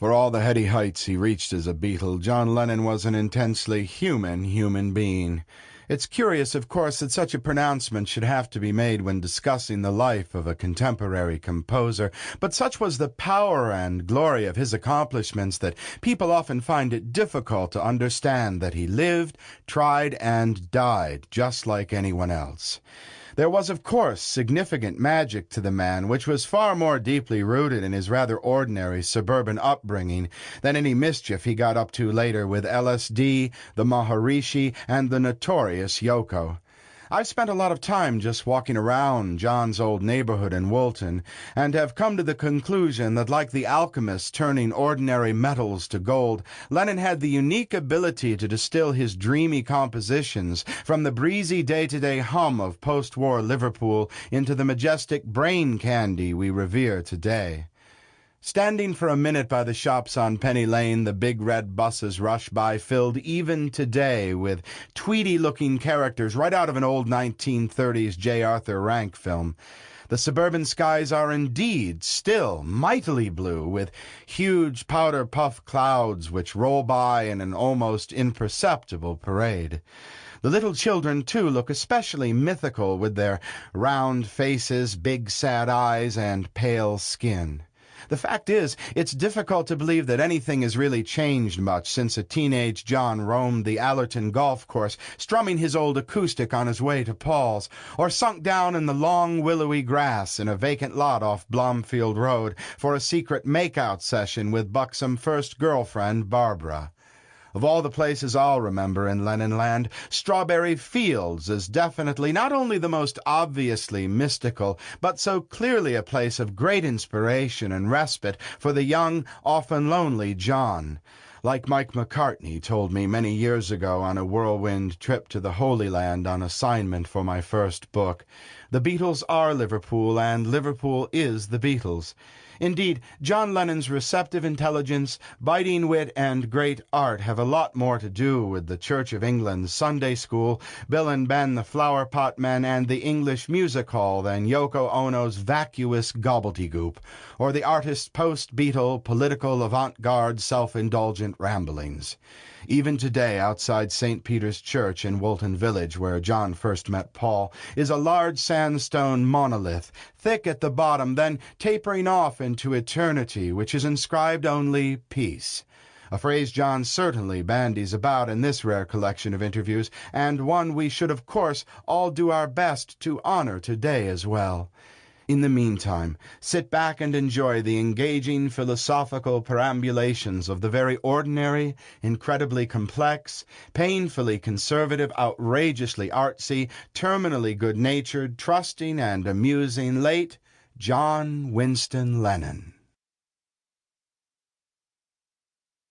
For all the heady heights he reached as a Beatle, John Lennon was an intensely human being. It's curious, of course, that such a pronouncement should have to be made when discussing the life of a contemporary composer, but such was the power and glory of his accomplishments that people often find it difficult to understand that he lived, tried, and died just like anyone else. There was, of course, significant magic to the man, which was far more deeply rooted in his rather ordinary suburban upbringing than any mischief he got up to later with LSD, the Maharishi, and the notorious Yoko. I've spent a lot of time just walking around John's old neighborhood in Woolton, and have come to the conclusion that, like the alchemist turning ordinary metals to gold, Lennon had the unique ability to distill his dreamy compositions from the breezy day-to-day hum of post-war Liverpool into the majestic brain candy we revere today. Standing for a minute by the shops on Penny Lane, the big red buses rush by, filled even today with tweedy-looking characters right out of an old 1930s J. Arthur Rank film. The suburban skies are indeed still mightily blue, with huge powder-puff clouds which roll by in an almost imperceptible parade. The little children, too, look especially mythical with their round faces, big sad eyes, and pale skin. The fact is, it's difficult to believe that anything has really changed much since a teenage John roamed the Allerton golf course, strumming his old acoustic on his way to Paul's, or sunk down in the long willowy grass in a vacant lot off Blomfield Road for a secret make-out session with buxom first girlfriend Barbara. Of all the places I'll remember in Lennonland, Strawberry Fields is definitely not only the most obviously mystical, but so clearly a place of great inspiration and respite for the young, often lonely John. Like Mike McCartney told me many years ago on a whirlwind trip to the Holy Land on assignment for my first book, the Beatles are Liverpool, and Liverpool is the Beatles. Indeed, John Lennon's receptive intelligence, biting wit, and great art have a lot more to do with the Church of England's Sunday School, Bill and Ben the Flower Pot Men, and the English Music Hall than Yoko Ono's vacuous gobbledygook, or the artist's post-Beatle, political avant-garde, self-indulgent ramblings. Even today, outside St. Peter's Church in Woolton Village, where John first met Paul, is a large sandstone monolith, thick at the bottom, then tapering off into eternity, which is inscribed only Peace. A phrase John certainly bandies about in this rare collection of interviews, and one we should, of course, all do our best to honor today as well. In the meantime, sit back and enjoy the engaging philosophical perambulations of the very ordinary, incredibly complex, painfully conservative, outrageously artsy, terminally good-natured, trusting, and amusing late John Winston Lennon.